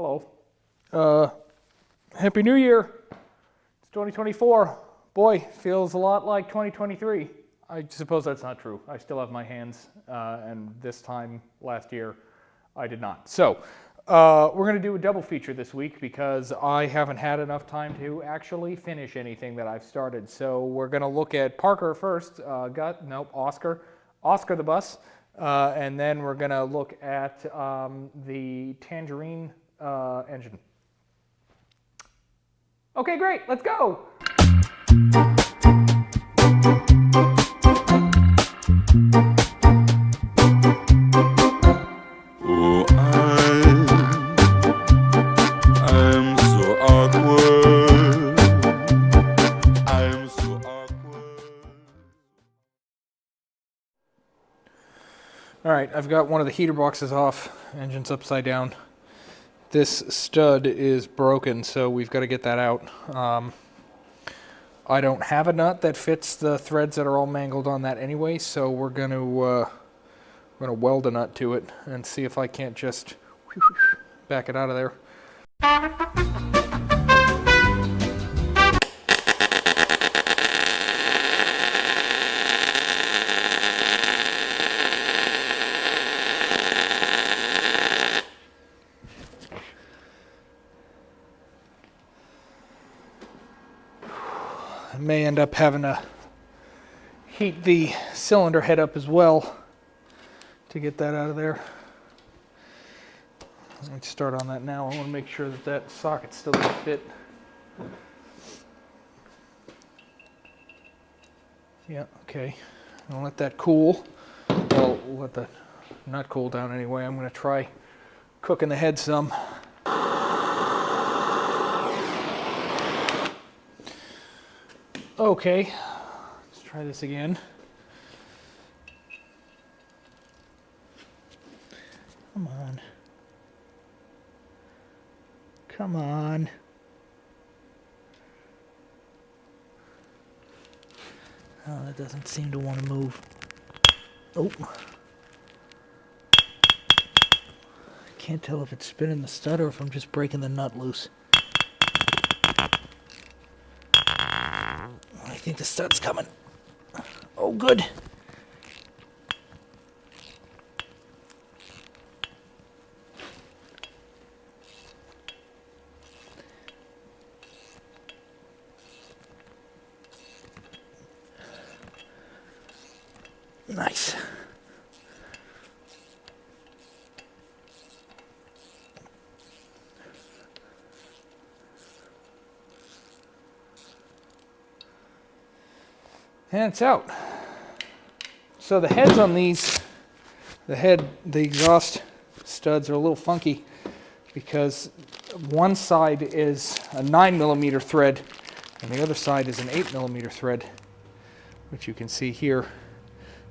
Hello. Happy New Year. It's 2024. Boy, feels a lot like 2023. I suppose that's not true. I still have my hands, and this time last year, I did not. So, we're going to do a double feature this week because I haven't had enough time to actually finish anything that I've started. So we're going to look at Parker first, Oscar the bus, and then we're going to look at the Tangerine engine. Okay, great, let's go. Oh, I'm so awkward. I'm so awkward. All right, I've got one of the heater boxes off, engine's upside down. This stud is broken, so we've got to get that out. I don't have a nut that fits the threads that are all mangled on that anyway, so we're going to weld a nut to it and see if I can't just back it out of there. I may end up having to heat the cylinder head up as well to get that out of there. Let's start on that now. I want to make sure that that socket's still going to fit. Yeah, okay. I'll let that cool. Well, let the nut cool down anyway. I'm going to try cooking the head some. Okay, let's try this again. Come on. Come on. Oh, that doesn't seem to want to move. Oh. I can't tell if it's spinning the stud or if I'm just breaking the nut loose. I think the stud's coming. Oh, good. Nice. And it's out. So the heads on these, the exhaust studs are a little funky because one side is a 9mm thread and the other side is an 8mm thread, which you can see here.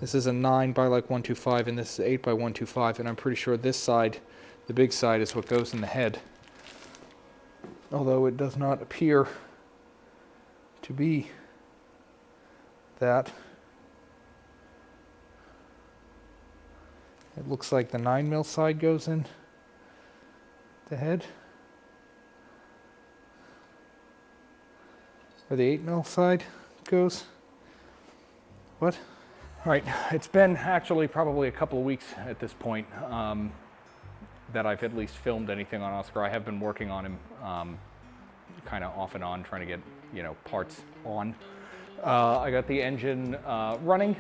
This is a 9 by like 125 and this is 8 by 125, and I'm pretty sure this side, the big side, is what goes in the head. Although it does not appear to be that. It looks like the 9mm side goes in the head. Or the 8mm side goes. What? All right, it's been actually probably a couple of weeks at this point that I've at least filmed anything on Oscar. I have been working on him kind of off and on, trying to get, parts on. I got the engine running.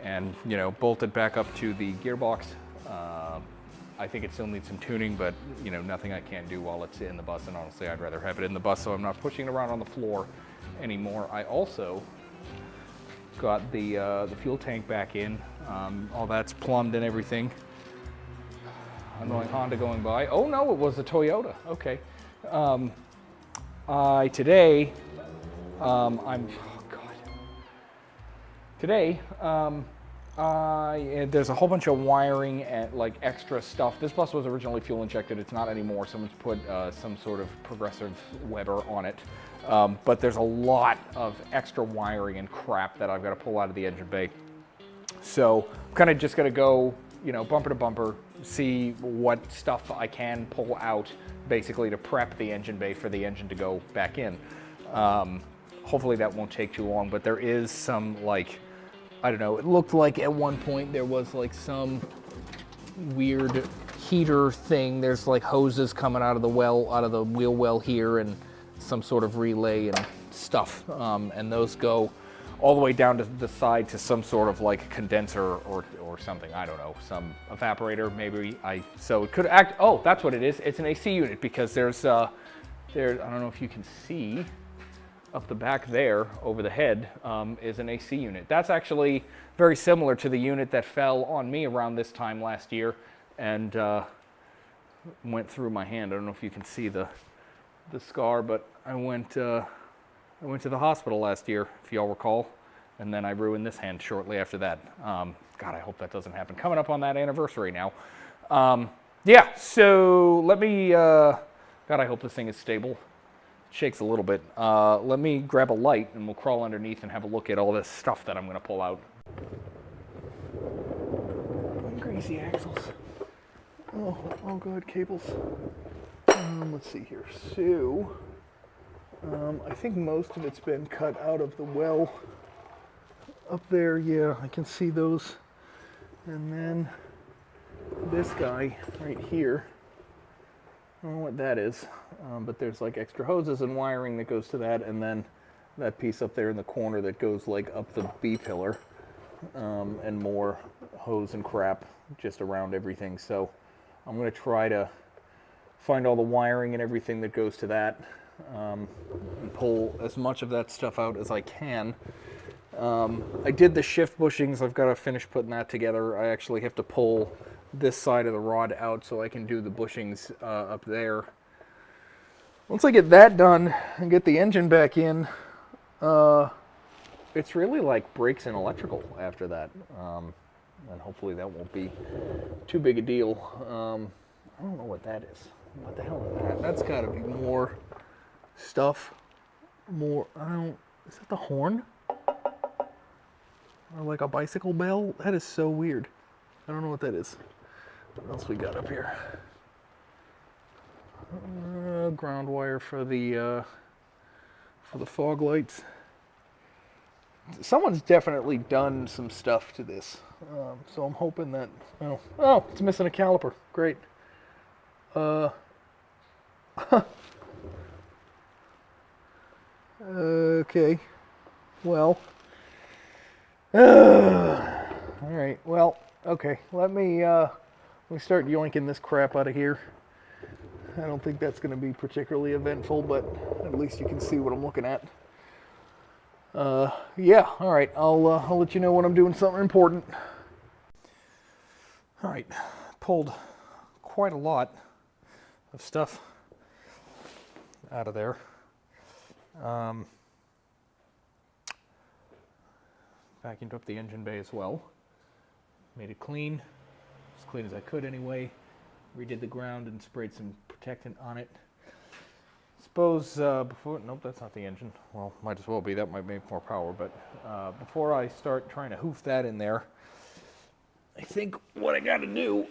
And, bolted back up to the gearbox. I think it still needs some tuning, but, nothing I can't do while it's in the bus, and honestly, I'd rather have it in the bus so I'm not pushing it around on the floor anymore. I also got the fuel tank back in. All that's plumbed and everything. Annoying Honda going by. Oh no, it was a Toyota. Okay. Today, There's a whole bunch of wiring and like extra stuff. This bus was originally fuel injected. It's not anymore. Someone's put some sort of progressive Weber on it. But there's a lot of extra wiring and crap that I've got to pull out of the engine bay. So I'm kind of just going to go, you know, bumper to bumper, see what stuff I can pull out basically to prep the engine bay for the engine to go back in. Hopefully that won't take too long, but there is some like, I don't know, it looked like at one point there was like some weird heater thing. There's like hoses coming out of the well, out of the wheel well here, and some sort of relay and stuff. And those go all the way down to the side to some sort of like condenser or something. I don't know, some evaporator maybe. So it could act, oh, that's what it is. It's an AC unit because there's, I don't know if you can see, up the back there, over the head, is an AC unit. That's actually very similar to the unit that fell on me around this time last year and went through my hand. I don't know if you can see the scar, but I went to the hospital last year, if y'all recall, and then I ruined this hand shortly after that. God, I hope that doesn't happen. Coming up on that anniversary now. Yeah, so let me, God, I hope this thing is stable. Shakes a little bit. Let me grab a light and we'll crawl underneath and have a look at all this stuff that I'm going to pull out. Greasy axles. Oh god, cables. Let's see here. So, I think most of it's been cut out of the well up there. Yeah, I can see those. And then this guy right here. I don't know what that is, but there's like extra hoses and wiring that goes to that, and then that piece up there in the corner that goes like up the B-pillar, and more hose and crap just around everything. So I'm going to try to find all the wiring and everything that goes to that, and pull as much of that stuff out as I can. I did the shift bushings. I've got to finish putting that together. I actually have to pull this side of the rod out so I can do the bushings up there. Once I get that done and get the engine back in, it's really like brakes and electrical after that. And hopefully that won't be too big a deal. I don't know what that is. What the hell is that? That's got to be more stuff. More, is that the horn? Or like a bicycle bell? That is so weird. I don't know what that is. What else we got up here? Ground wire for the fog lights. Someone's definitely done some stuff to this, so I'm hoping that. Oh, it's missing a caliper. Great. Okay. Well. All right. Well. Okay. Let me start yoinking this crap out of here. I don't think that's going to be particularly eventful, but at least you can see what I'm looking at. Yeah, all right. I'll let you know when I'm doing something important. All right. Pulled quite a lot of stuff out of there. Vacuumed up the engine bay as well. Made it clean, as clean as I could anyway. Redid the ground and sprayed some protectant on it. Suppose nope, that's not the engine. Well, might as well be. That might make more power. But before I start trying to hoof that in there, I think what I got to do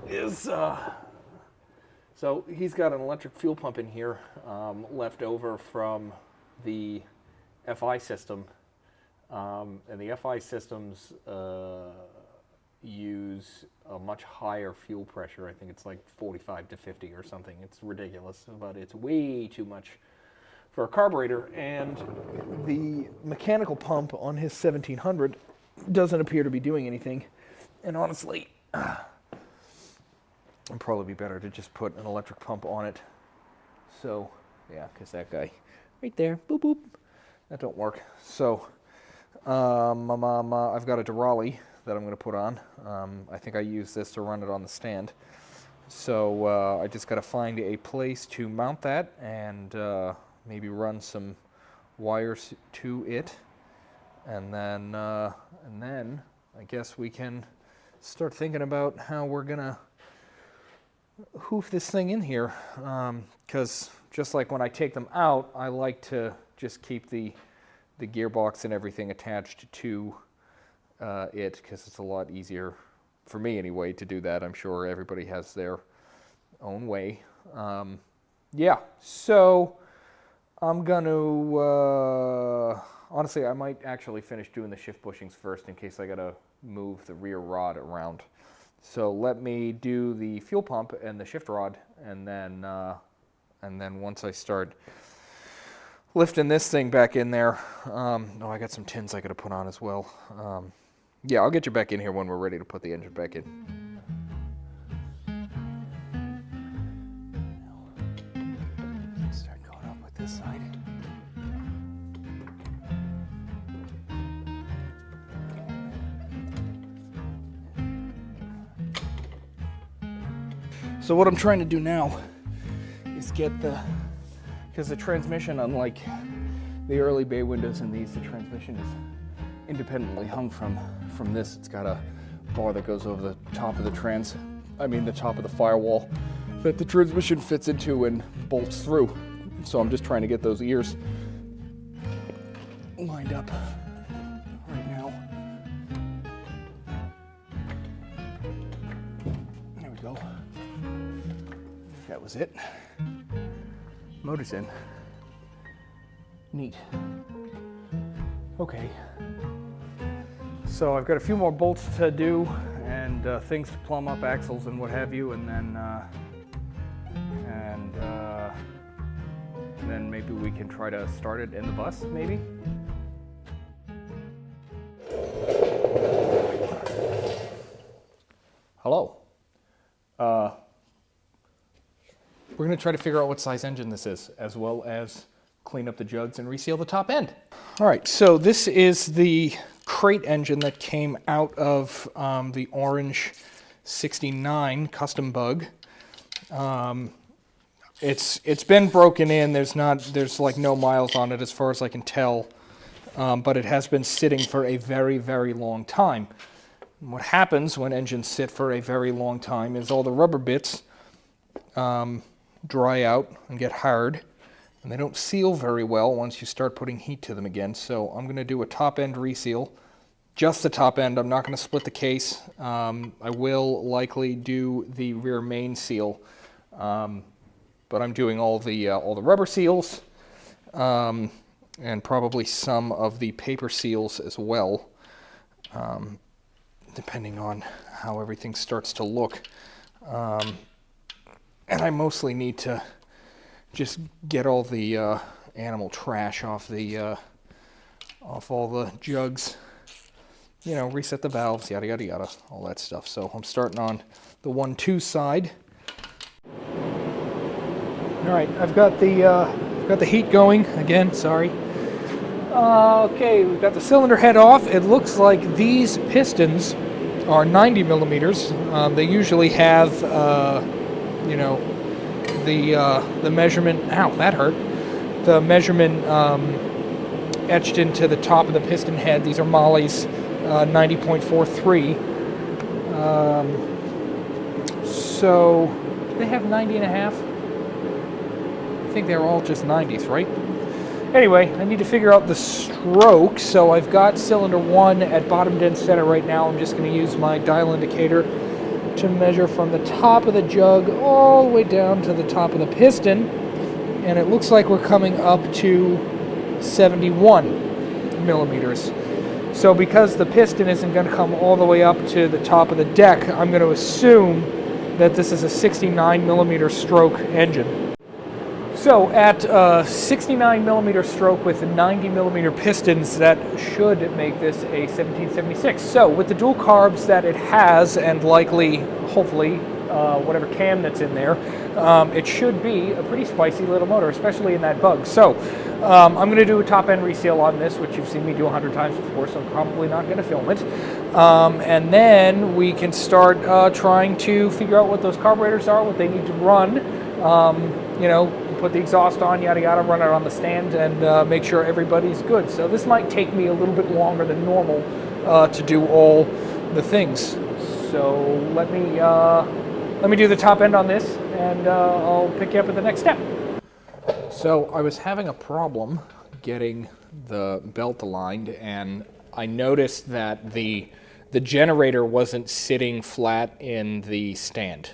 is so he's got an electric fuel pump in here left over from the FI system. And the FI systems use a much higher fuel pressure. I think it's like 45 to 50 or something. It's ridiculous, but it's way too much for a carburetor. And the mechanical pump on his 1700 doesn't appear to be doing anything. And honestly, it'd probably be better to just put an electric pump on it. So, yeah, because that guy right there, boop, boop, that don't work. So, I've got a Durali that I'm going to put on. I think I use this to run it on the stand. So I just got to find a place to mount that and maybe run some wires to it And then I guess we can start thinking about how we're gonna hoof this thing in here. Because just like when I take them out, I like to just keep the gearbox and everything attached to it, because it's a lot easier for me anyway to do that. I'm sure everybody has their own way. Yeah, so I'm gonna honestly, I might actually finish doing the shift bushings first in case I gotta move the rear rod around. So let me do the fuel pump and the shift rod, and then once I start lifting this thing back in there, oh, I got some tins I gotta put on as well. Yeah, I'll get you back in here when we're ready to put the engine back in. Start going up with this side. So what I'm trying to do now is get because the transmission, unlike the early bay windows in these, the transmission is independently hung from this. It's got a bar that goes over the top of the top of the firewall that the transmission fits into and bolts through. So I'm just trying to get those ears lined up right now. There we go. That was it. Motor's in. Neat. Okay. So I've got a few more bolts to do and things to plumb up, axles and what have you, and then maybe we can try to start it in the bus, maybe? Hello. We're going to try to figure out what size engine this is, as well as clean up the jugs and reseal the top end. All right, so this is the crate engine that came out of the orange 69 custom bug. It's been broken in. There's like no miles on it as far as I can tell, but it has been sitting for a very, very long time. And what happens when engines sit for a very long time is all the rubber bits dry out and get hard, and they don't seal very well once you start putting heat to them again. So I'm going to do a top end reseal, just the top end. I'm not going to split the case. I will likely do the rear main seal, but I'm doing all the rubber seals and probably some of the paper seals as well, depending on how everything starts to look. And I mostly need to just get all the animal trash off all the jugs, you know, reset the valves, yada yada yada, all that stuff. So I'm starting on the 1-2 side. All right, I've got the heat going again. Sorry. Okay, we've got the cylinder head off. It looks like these pistons are 90 millimeters. They usually have, you know, the measurement. Ow, that hurt. The measurement etched into the top of the piston head. These are Molly's 90.43. So do they have 90.5? I think they're all just 90s, right? Anyway, I need to figure out the stroke. So I've got cylinder 1 at bottom dead center right now. I'm just going to use my dial indicator to measure from the top of the jug all the way down to the top of the piston, and it looks like we're coming up to 71 millimeters. So because the piston isn't going to come all the way up to the top of the deck, I'm going to assume that this is a 69 millimeter stroke engine. So at 69 millimeter stroke with 90 millimeter pistons, that should make this a 1776. So with the dual carbs that it has, and likely, hopefully, whatever cam that's in there, it should be a pretty spicy little motor, especially in that bug. So I'm going to do a top end reseal on this, which you've seen me do 100 times before, so I'm probably not going to film it. And then we can start trying to figure out what those carburetors are, what they need to run, you know, put the exhaust on, yada yada, run it on the stand, and make sure everybody's good. So this might take me a little bit longer than normal to do all the things. So let me do the top end on this, and I'll pick you up at the next step. So I was having a problem getting the belt aligned, and I noticed that the generator wasn't sitting flat in the stand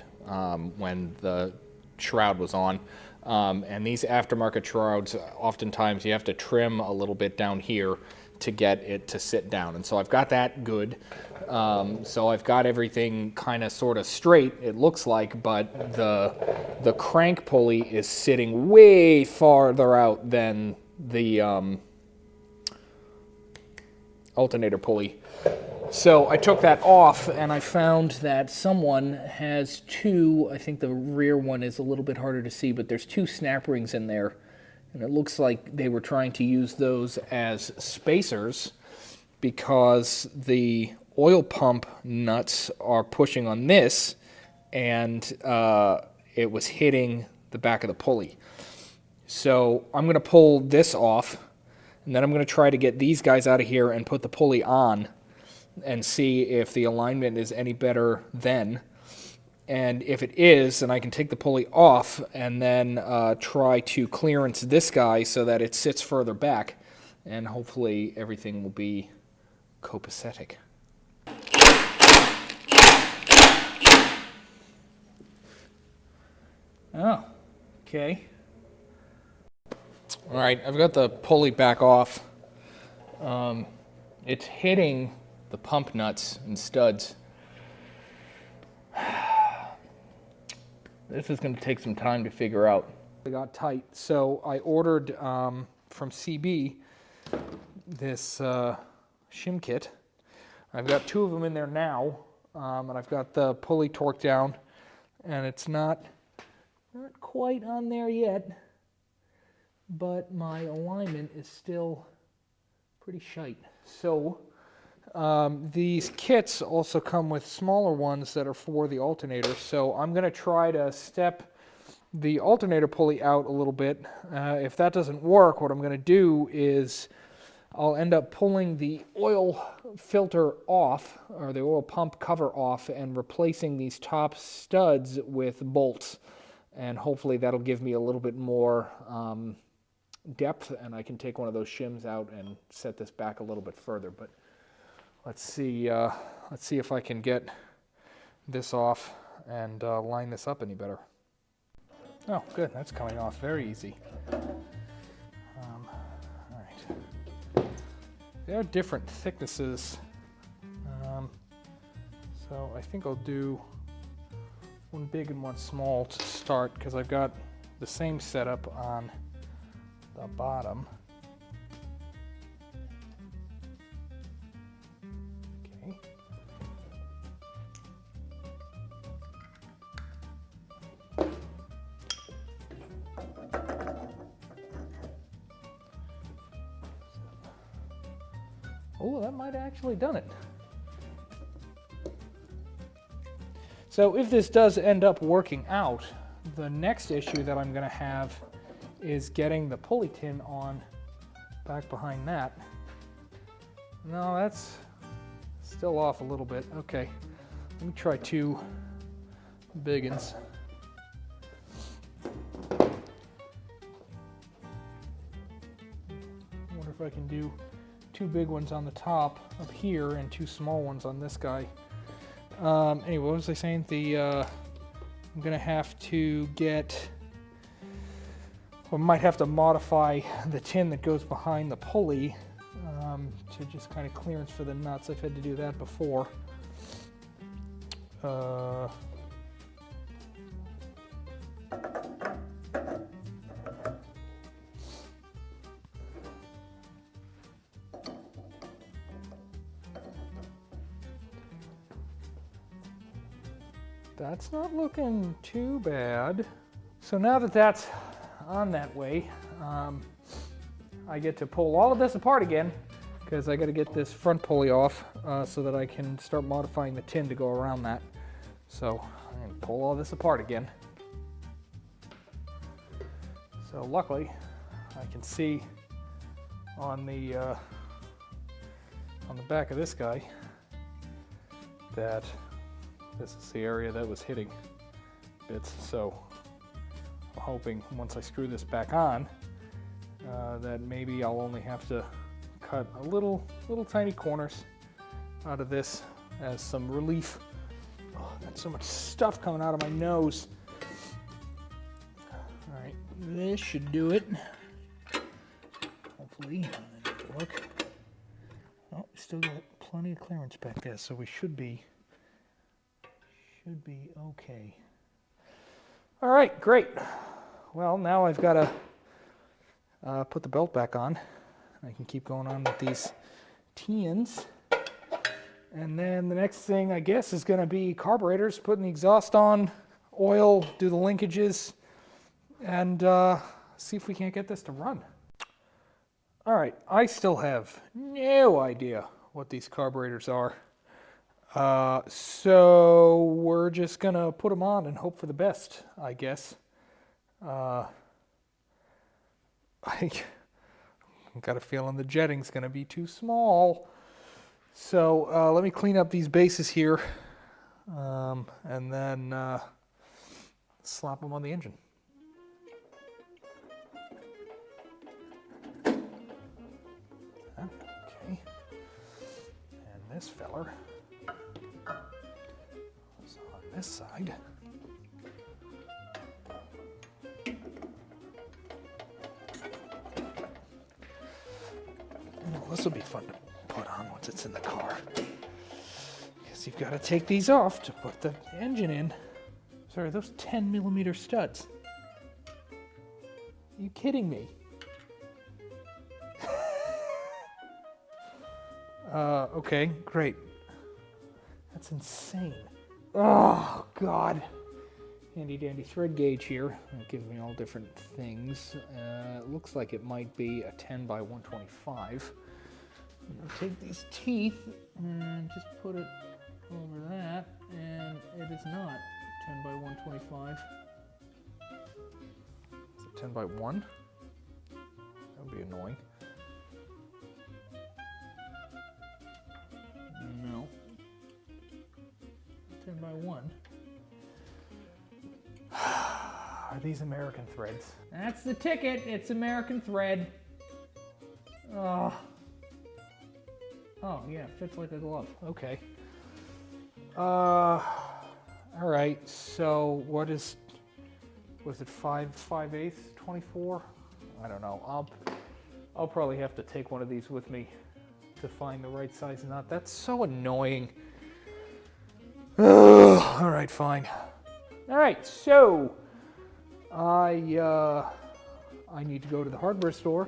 when the shroud was on. And these aftermarket shrouds, oftentimes you have to trim a little bit down here to get it to sit down. And so I've got that good. So I've got everything kind of sort of straight, it looks like, but the crank pulley is sitting way farther out than the alternator pulley. So I took that off, and I found that someone has two, I think the rear one is a little bit harder to see, but there's two snap rings in there, and it looks like they were trying to use those as spacers because the oil pump nuts are pushing on this, and it was hitting the back of the pulley. So I'm going to pull this off, and then I'm going to try to get these guys out of here and put the pulley on and see if the alignment is any better then. And if it is, then I can take the pulley off and then try to clearance this guy so that it sits further back, and hopefully everything will be copacetic. Oh, okay. All right, I've got the pulley back off. It's hitting the pump nuts and studs. This is going to take some time to figure out. They got tight, so I ordered from CB this shim kit. I've got two of them in there now, and I've got the pulley torqued down, and it's not quite on there yet, but my alignment is still pretty shite. So these kits also come with smaller ones that are for the alternator, so I'm going to try to step the alternator pulley out a little bit. If that doesn't work, what I'm going to do is I'll end up pulling the oil filter off, or the oil pump cover off, and replacing these top studs with bolts, and hopefully that'll give me a little bit more depth, and I can take one of those shims out and set this back a little bit further. But let's see if I can get this off and line this up any better. Oh, good, that's coming off very easy. All right. There are different thicknesses, so I think I'll do one big and one small to start, because I've got the same setup on the bottom. Okay. Oh, that might have actually done it. So if this does end up working out, the next issue that I'm going to have is getting the pulley tin on back behind that. No, that's still off a little bit. Okay, let me try two big ones. I wonder if I can do two big ones on the top up here and two small ones on this guy. Anyway, what was I saying? I'm gonna have to get, or might have to modify the tin that goes behind the pulley to just kind of clearance for the nuts. I've had to do that before. That's not looking too bad. So now that that's on that way, I get to pull all of this apart again, because I got to get this front pulley off so that I can start modifying the tin to go around that. So I'm going to pull all this apart again. So luckily, I can see on the back of this guy that this is the area that was hitting bits. So I'm hoping once I screw this back on that maybe I'll only have to cut a little tiny corners out of this as some relief. Oh, got so much stuff coming out of my nose. All right, this should do it. Hopefully, it'll work. Oh, still got plenty of clearance back there, so we should be okay. All right, great. Well, now I've got to put the belt back on. I can keep going on with these tins. And then the next thing, I guess, is going to be carburetors, putting the exhaust on, oil, do the linkages, and see if we can't get this to run. All right, I still have no idea what these carburetors are. So we're just going to put them on and hope for the best, I guess. I got a feeling the jetting's going to be too small. So let me clean up these bases here and then slap them on the engine. Okay. And this feller is on this side. Well, this will be fun to put on once it's in the car. Because you've got to take these off to put the engine in. Sorry, those 10mm studs. Are you kidding me? Okay, great. That's insane. Oh, God. Handy dandy thread gauge here. It gives me all different things. It looks like it might be a 10 by 125. I'm going to take these teeth and just put it over that, and it is not 10 by 125. Is it 10 by 1? That would be annoying. No. 10 by 1. Are these American threads? That's the ticket. It's American thread. Oh. Oh, yeah, fits like a glove. Okay. All right, so what is, was it 5/8, 24? I don't know. I'll probably have to take one of these with me to find the right size nut. That's so annoying. All right, fine. All right, so I need to go to the hardware store,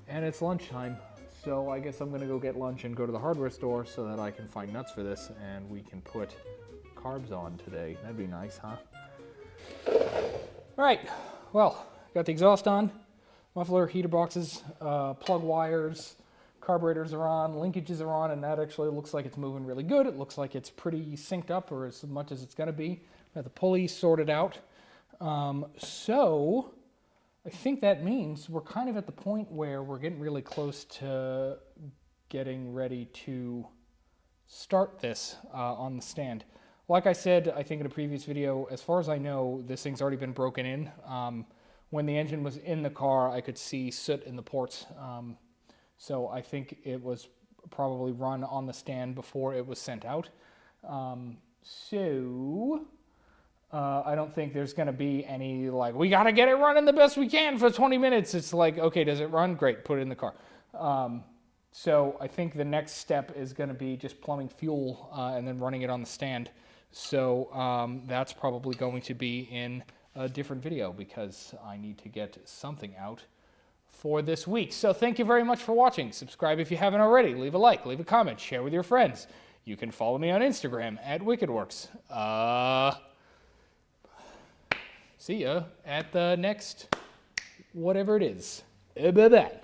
and it's lunchtime. So I guess I'm going to go get lunch and go to the hardware store so that I can find nuts for this and we can put carbs on today. That'd be nice, huh? All right, well, got the exhaust on, muffler, heater boxes, plug wires, carburetors are on, linkages are on, and that actually looks like it's moving really good. It looks like it's pretty synced up, or as much as it's going to be. Got the pulley sorted out. So I think that means we're kind of at the point where we're getting really close to getting ready to start this on the stand. Like I said, I think in a previous video, as far as I know, this thing's already been broken in. When the engine was in the car, I could see soot in the ports. So I think it was probably run on the stand before it was sent out. I don't think there's going to be any, like, we got to get it running the best we can for 20 minutes. It's like, okay, does it run? Great, put it in the car. So I think the next step is going to be just plumbing fuel and then running it on the stand. So that's probably going to be in a different video because I need to get something out for this week. So thank you very much for watching. Subscribe if you haven't already. Leave a like, leave a comment, share with your friends. You can follow me on Instagram at WickedWorks. See ya at the next whatever it is. Bye-bye.